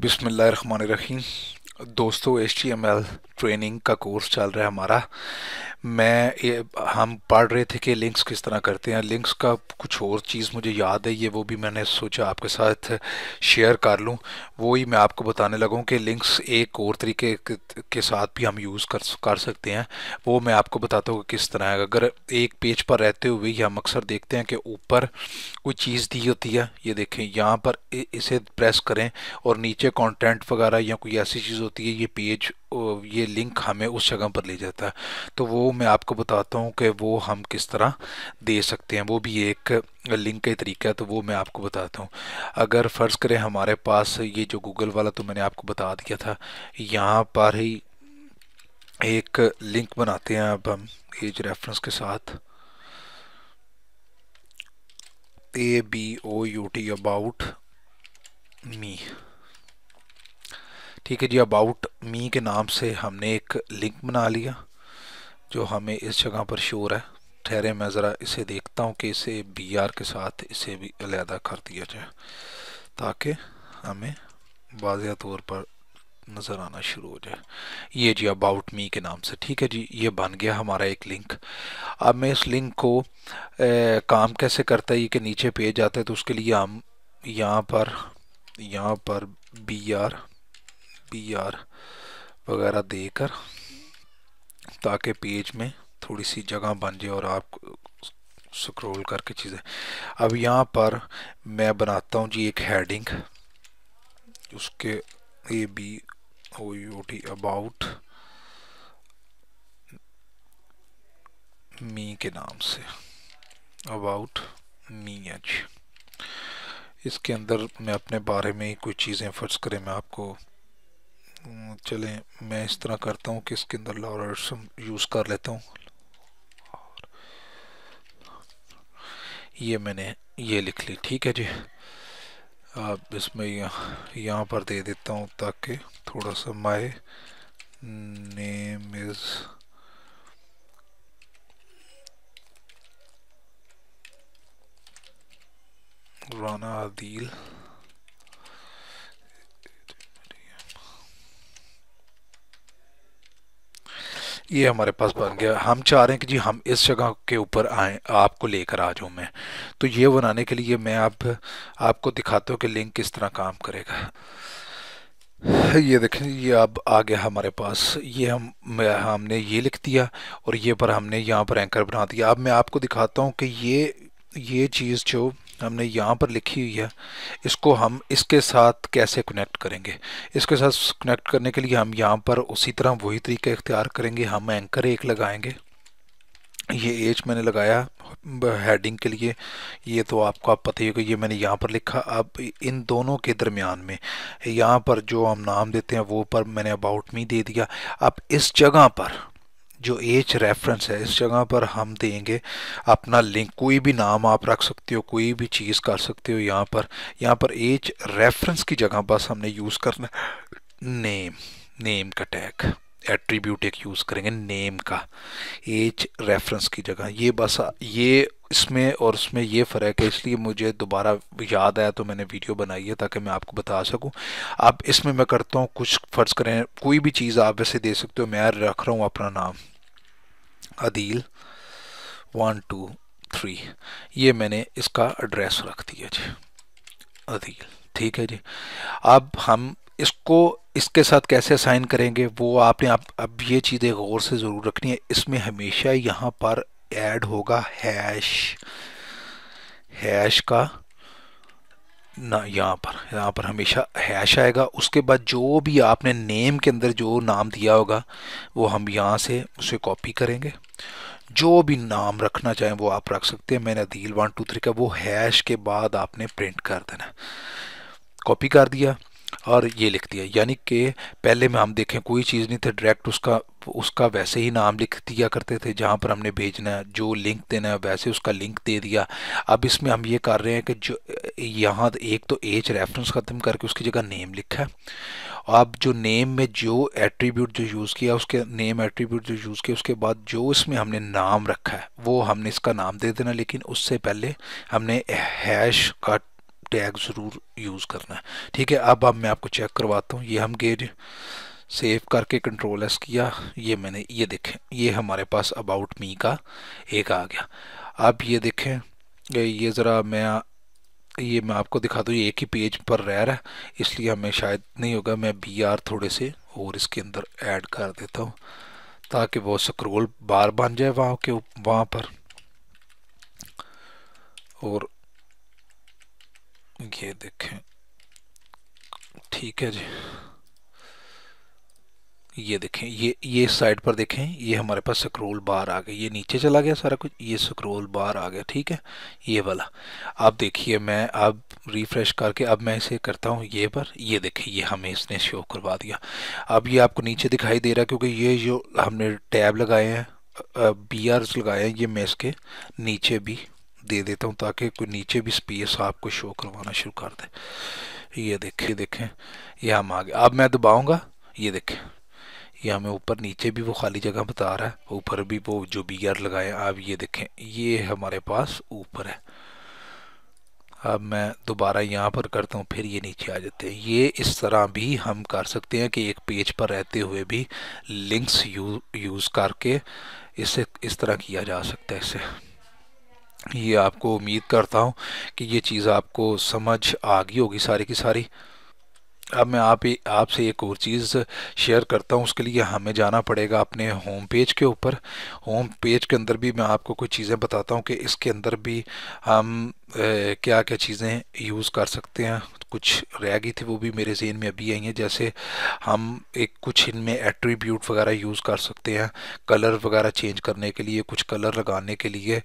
बिस्मिल्लाहिर्रहमानिर्रहीम। दोस्तों, HTML training का कोर्स चल रहा है हमारा। हम पढ़ रहे थे कि लिंक्स किस तरह करते हैं। लिंक्स का कुछ और चीज़ मुझे याद है, ये वो भी मैंने सोचा आपके साथ शेयर कर लूँ। वो ही मैं आपको बताने लगा हूँ कि लिंक्स एक और तरीके के साथ भी हम यूज़ कर सकते हैं। वो मैं आपको बताता हूँ कि किस तरह है। अगर एक पेज पर रहते हुए ही हम अक्सर देखते हैं कि ऊपर कोई चीज़ दी होती है, ये देखें यहाँ पर इसे प्रेस करें और नीचे कंटेंट वगैरह या कोई ऐसी चीज़ होती है, ये पेज ये लिंक हमें उस जगह पर ले जाता है। तो वो मैं आपको बताता हूँ कि वो हम किस तरह दे सकते हैं। वो भी एक लिंक का ही तरीका है, तो वो मैं आपको बताता हूँ। अगर फ़र्ज़ करें हमारे पास ये जो गूगल वाला तो मैंने आपको बता दिया था, यहाँ पर ही एक लिंक बनाते हैं अब हम एज रेफरेंस के साथ। ABOUT about me. ठीक है जी, अबाउट मी के नाम से हमने एक लिंक बना लिया जो हमें इस जगह पर शो हो रहा है। ठहरे मैं ज़रा इसे देखता हूँ कि इसे BR के साथ इसे भी अलहदा कर दिया जाए ताकि हमें वाज़ेह तौर पर नज़र आना शुरू हो जाए। ये जी अबाउट मी के नाम से। ठीक है जी, ये बन गया हमारा एक लिंक। अब मैं इस लिंक को काम कैसे करता है, ये कि नीचे पेज आता है तो उसके लिए हम यहाँ पर BR वगैरह देकर ताकि पेज में थोड़ी सी जगह बन जाए और आप स्क्रॉल करके चीज़ें। अब यहाँ पर मैं बनाता हूँ जी एक हेडिंग, उसके ABOUT अबाउट मी के नाम से। About me H. इसके अंदर मैं अपने बारे में ही कुछ चीज़ें फ़र्ज़ करें मैं आपको चलें मैं इस तरह करता हूँ कि इसके अंदर लॉरेंसम यूज़ कर लेता हूँ। ये मैंने ये लिख ली। ठीक है जी, अब इसमें यहाँ पर दे देता हूँ ताकि थोड़ा सा my name is Rana Adil. ये हमारे पास बन गया। हम चाह रहे हैं कि जी हम इस जगह के ऊपर आए, आपको लेकर आ जाऊँ मैं। तो ये बनाने के लिए मैं आपको दिखाता हूँ कि लिंक किस तरह काम करेगा। ये देखें, ये अब आ गया हमारे पास। ये हमने ये लिख दिया और ये पर हमने यहाँ पर एंकर बना दिया। अब मैं आपको दिखाता हूँ कि ये चीज़ जो हमने यहाँ पर लिखी हुई है, इसको हम इसके साथ कैसे कनेक्ट करेंगे। इसके साथ कनेक्ट करने के लिए हम यहाँ पर उसी तरह वही तरीका इख्तियार करेंगे। हम एंकर एक लगाएंगे। ये एज मैंने लगाया हेडिंग के लिए, ये तो आपको आप पता ही होगा। ये मैंने यहाँ पर लिखा। अब इन दोनों के दरमियान में यहाँ पर जो हम नाम देते हैं वो पर मैंने अबाउट मी दे दिया। अब इस जगह पर जो एज रेफरेंस है, इस जगह पर हम देंगे अपना लिंक। कोई भी नाम आप रख सकते हो, कोई भी चीज़ कर सकते हो। यहाँ पर एज रेफरेंस की जगह बस हमने यूज़ करना नेम। नेम का टैग एट्रीब्यूट एक यूज़ करेंगे नेम का एज रेफरेंस की जगह। ये बस ये इसमें और उसमें ये फ़र्क है, इसलिए मुझे दोबारा याद आया तो मैंने वीडियो बनाई है ताकि मैं आपको बता सकूं। अब इसमें मैं करता हूँ कुछ, फ़र्ज़ करें कोई भी चीज़ आप वैसे दे सकते हो। मैं रख रहा हूँ अपना नाम अदील 123। ये मैंने इसका एड्रेस रख दिया जी, अदील। ठीक है जी। अब हम इसको इसके साथ कैसे असाइन करेंगे वो आपने अब ये चीज़ें गौर से ज़रूर रखनी है। इसमें हमेशा यहाँ पर ऐड होगा हैश। हैश का ना यहाँ पर हमेशा हैश आएगा। उसके बाद जो भी आपने नेम के अंदर जो नाम दिया होगा वो हम यहाँ से उसे कॉपी करेंगे। जो भी नाम रखना चाहें वो आप रख सकते हैं। मैंने अदील 123 का वो हैश के बाद आपने प्रिंट कर देना। कॉपी कर दिया और ये लिख दिया, यानी कि पहले में हम देखें कोई चीज़ नहीं थे, डायरेक्ट उसका उसका वैसे ही नाम लिख दिया करते थे। जहाँ पर हमने भेजना है, जो लिंक देना है वैसे उसका लिंक दे दिया। अब इसमें हम ये कर रहे हैं कि जो यहाँ एक तो एज रेफरेंस ख़त्म करके उसकी जगह नेम लिखा है। अब जो नेम में जो एट्रीब्यूट जो यूज़ किया, उसके नेम एट्रीब्यूट जो यूज़ किया, उसके बाद जो इसमें हमने नाम रखा है वो हमने इसका नाम दे देना। लेकिन उससे पहले हमने हैश का टैग ज़रूर यूज़ करना है। ठीक है, अब मैं आपको चेक करवाता हूँ। ये हम गेज सेव करके कंट्रोल एस किया, ये मैंने, ये देखें ये हमारे पास अबाउट मी का एक आ गया। अब ये देखें, ये ज़रा मैं आपको दिखा दूँ, ये एक ही पेज पर रह रहा है, इसलिए हमें शायद नहीं होगा। मैं बी आर थोड़े से और इसके अंदर ऐड कर देता हूँ ताकि वो स्क्रॉल बार बन जाए वहाँ पर। और ये देखें, ठीक है जी, ये देखें, ये साइड पर देखें, ये हमारे पास स्क्रॉल बार आ गया, ये नीचे चला गया सारा कुछ, ये स्क्रॉल बार आ गया। ठीक है, ये वाला। अब देखिए, मैं अब रिफ्रेश करके अब मैं इसे करता हूँ ये पर, ये देखिए ये हमें इसने शो करवा दिया। अब ये आपको नीचे दिखाई दे रहा है क्योंकि ये जो हमने टैब लगाए हैं, बी आर्स लगाए हैं, ये मैं इसके नीचे भी दे देता हूँ ताकि कोई नीचे भी स्पेस आपको शो करवाना शुरू कर दे। ये देखें देखें, ये हम आ गए। अब मैं दबाऊंगा, ये देखें ये हमें ऊपर नीचे भी वो खाली जगह बता रहा है, ऊपर भी वो जो बी आर लगाए। अब ये देखें, ये हमारे पास ऊपर है। अब मैं दोबारा यहाँ पर करता हूँ, फिर ये नीचे आ जाते हैं। ये इस तरह भी हम कर सकते हैं कि एक पेज पर रहते हुए भी लिंक्स यूज़ करके इसे इस तरह किया जा सकता है। इसे ये आपको उम्मीद करता हूँ कि ये चीज़ आपको समझ आ गई होगी सारी की सारी। अब मैं आपसे एक और चीज़ शेयर करता हूँ। उसके लिए हमें जाना पड़ेगा अपने होम पेज के ऊपर। होम पेज के अंदर भी मैं आपको कुछ चीज़ें बताता हूँ कि इसके अंदर भी हम क्या क्या चीज़ें यूज़ कर सकते हैं। कुछ रह गई थी वो भी मेरे जहन में अभी आई हैं, जैसे हम एक कुछ इनमें एट्रीब्यूट वगैरह यूज़ कर सकते हैं, कलर वगैरह चेंज करने के लिए, कुछ कलर लगाने के लिए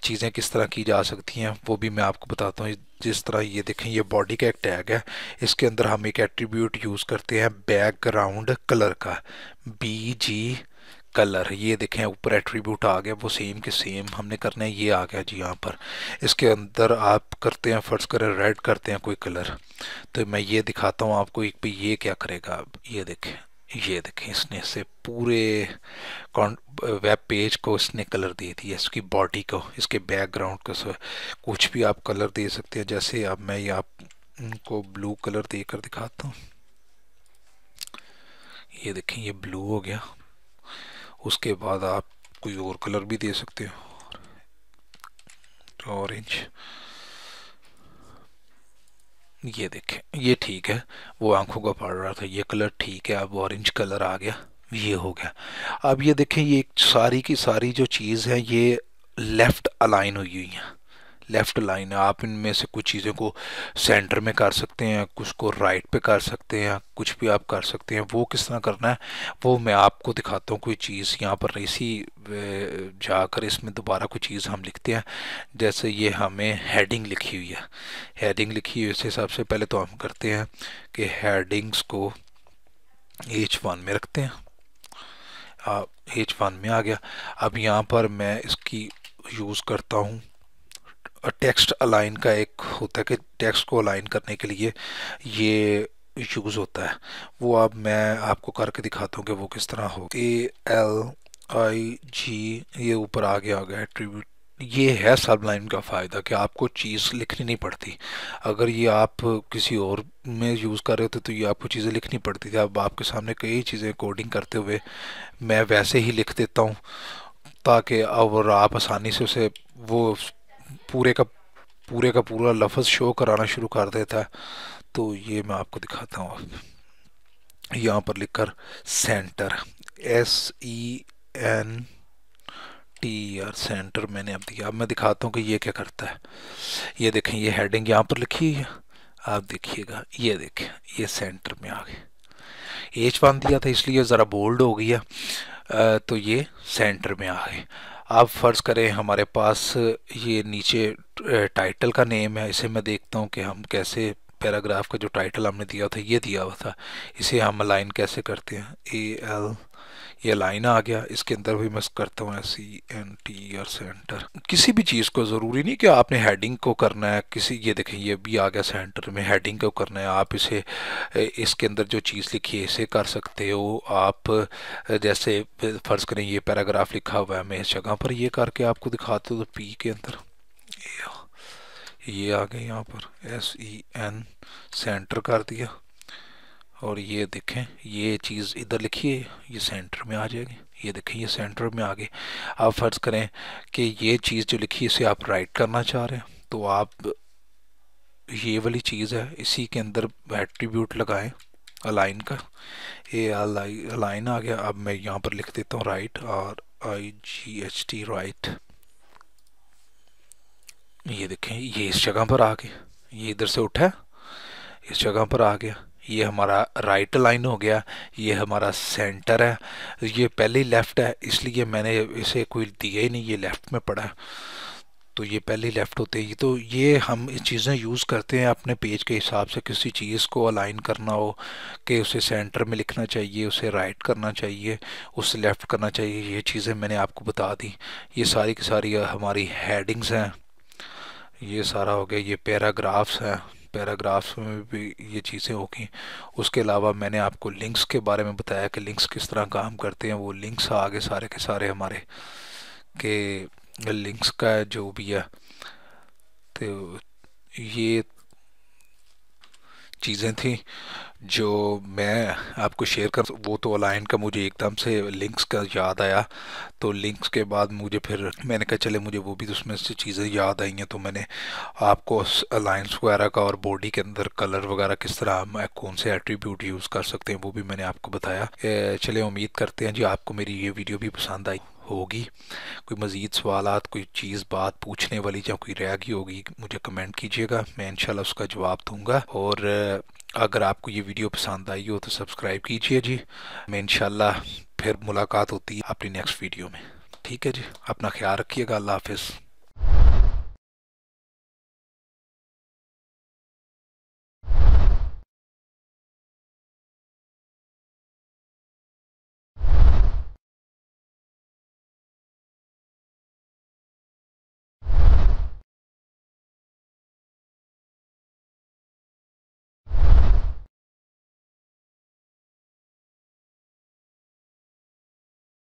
चीज़ें किस तरह की जा सकती हैं वो भी मैं आपको बताता हूँ। जिस तरह ये देखें, ये बॉडी का एक टैग है, इसके अंदर हम एक एट्रीब्यूट यूज़ करते हैं बैकग्राउंड कलर का, बी जी कलर। ये देखें ऊपर एट्रीब्यूट आ गया, वो सेम के सेम हमने करना है। ये आ गया जी यहाँ पर। इसके अंदर आप करते हैं, फर्ज करें रेड करते हैं कोई कलर, तो मैं ये दिखाता हूँ आपको एक भी ये क्या करेगा। अब ये देखें इसने से पूरे वेब पेज को इसने कलर दे दिया, इसकी बॉडी को, इसके बैकग्राउंड को, कुछ भी आप कलर दे सकते हैं। जैसे अब मैं ये आपको ब्लू कलर देकर दिखाता हूँ। ये देखें ये ब्लू हो गया। उसके बाद आप कोई और कलर भी दे सकते हो, ऑरेंज। ये देखें ये ठीक है, वो आंखों का पड़ रहा था, ये कलर ठीक है। अब ऑरेंज कलर आ गया, ये हो गया। अब ये देखें, ये सारी की सारी जो चीज़ है ये लेफ़्ट अलाइन हुई हुई है, लेफ़्ट लाइन है। आप इनमें से कुछ चीज़ों को सेंटर में कर सकते हैं, कुछ को राइट पे कर सकते हैं, कुछ भी आप कर सकते हैं। वो किस तरह करना है वो मैं आपको दिखाता हूँ। कोई चीज़ यहाँ पर इसी जाकर इसमें दोबारा कोई चीज़ हम लिखते हैं। जैसे ये हमें हेडिंग लिखी हुई है, हेडिंग लिखी हुई है, इस हिसाब से पहले तो हम करते हैं कि हेडिंग्स को H1 में रखते हैं। H1 में आ गया। अब यहाँ पर मैं इसकी यूज़ करता हूँ, टेक्स्ट अलाइन का एक होता है कि टेक्स्ट को अलाइन करने के लिए ये यूज़ होता है। वो अब मैं आपको करके दिखाता हूँ कि वो किस तरह हो। ALIG, ये ऊपर आगे आ गया एट्रीब्यूट। ये है सब लाइन का फ़ायदा कि आपको चीज़ लिखनी नहीं पड़ती। अगर ये आप किसी और में यूज़ कर रहे होते तो ये आपको चीज़ें लिखनी पड़ती थी। अब आपके सामने कई चीज़ें कोडिंग करते हुए मैं वैसे ही लिख देता हूँ ताकि और आप आसानी से उसे वो पूरे का पूरा लफ्ज़ शो कराना शुरू कर देता है। तो ये मैं आपको दिखाता हूँ। यहाँ पर लिखकर सेंटर, SENTER, सेंटर मैंने अब दिया। अब मैं दिखाता हूँ कि ये क्या करता है। ये देखें, ये हेडिंग यहाँ पर लिखी है, आप देखिएगा, ये देखें ये सेंटर में आ गई। H1 दिया था इसलिए ज़रा बोल्ड हो गया, तो ये सेंटर में आ गए। अब फ़र्ज़ करें हमारे पास ये नीचे टाइटल का नेम है, इसे मैं देखता हूँ कि हम कैसे पैराग्राफ का जो टाइटल हमने दिया था, ये दिया हुआ था, इसे हम अलाइन कैसे करते हैं। AL, ये लाइन आ गया। इसके अंदर भी मैं करता हूँ SENTER, सेंटर। किसी भी चीज़ को ज़रूरी नहीं कि आपने हेडिंग को करना है, किसी, ये देखें ये भी आ गया सेंटर में, हेडिंग को करना है। आप इसे इसके अंदर जो चीज़ लिखी है इसे कर सकते हो आप। जैसे फ़र्ज़ करें ये पैराग्राफ लिखा हुआ है, मैं इस जगह पर ये करके आपको दिखाता हूँ। तो पी के अंदर ये आ गए यहाँ पर SEN, सेंटर कर दिया। और ये देखें ये चीज़ इधर लिखिए, ये सेंटर में आ जाएगी। ये देखें ये सेंटर में आ गई। आप फ़र्ज़ करें कि ये चीज़ जो लिखी है इसे आप राइट करना चाह रहे हैं, तो आप ये वाली चीज़ है इसी के अंदर एट्रीब्यूट लगाएं अलाइन का। ये अलाइन आ गया। अब मैं यहाँ पर लिख देता हूँ राइट, RIGHT राइट। ये देखें ये इस जगह पर आ गया, ये इधर से उठा इस जगह पर आ गया। ये हमारा राइट लाइन हो गया। ये हमारा सेंटर है। ये पहले ही लेफ़्ट है इसलिए मैंने इसे कोई दिया ही नहीं, ये लेफ़्ट में पड़ा है, तो ये पहले ही लेफ़्ट होते ही। तो ये हम इस चीज़ें यूज़ करते हैं अपने पेज के हिसाब से, किसी चीज़ को अलाइन करना हो कि उसे सेंटर में लिखना चाहिए, उसे राइट करना चाहिए, उसे लेफ़्ट करना चाहिए। ये चीज़ें मैंने आपको बता दी। ये सारी की सारी हमारी हेडिंग्स हैं। ये सारा हो गया। ये पैराग्राफ्स हैं, पैराग्राफ्स में भी ये चीज़ें होगी। उसके अलावा मैंने आपको लिंक्स के बारे में बताया कि लिंक्स किस तरह काम करते हैं। वो लिंक्स आगे सारे के सारे हमारे के लिंक्स का जो भी है, तो ये चीज़ें थी जो मैं आपको शेयर कर। वो तो अलाइन का मुझे एकदम से लिंक्स का याद आया, तो लिंक्स के बाद मुझे फिर मैंने कहा चले मुझे वो भी तो उसमें से चीज़ें याद आई हैं, तो मैंने आपको अलाइंस वगैरह का और बॉडी के अंदर कलर वगैरह किस तरह हम कौन से एट्रीब्यूट यूज़ कर सकते हैं वो भी मैंने आपको बताया। चले उम्मीद करते हैं जी आपको मेरी ये वीडियो भी पसंद आई होगी। कोई मज़ीद सवालात, कोई चीज़ बात पूछने वाली या कोई रह गई होगी मुझे कमेंट कीजिएगा, मैं इंशाल्लाह उसका जवाब दूंगा। और अगर आपको ये वीडियो पसंद आई हो तो सब्सक्राइब कीजिए जी। मैं इंशाल्लाह फिर मुलाकात होती है अपनी नेक्स्ट वीडियो में। ठीक है जी, अपना ख्याल रखिएगा। अल्लाह हाफिज़।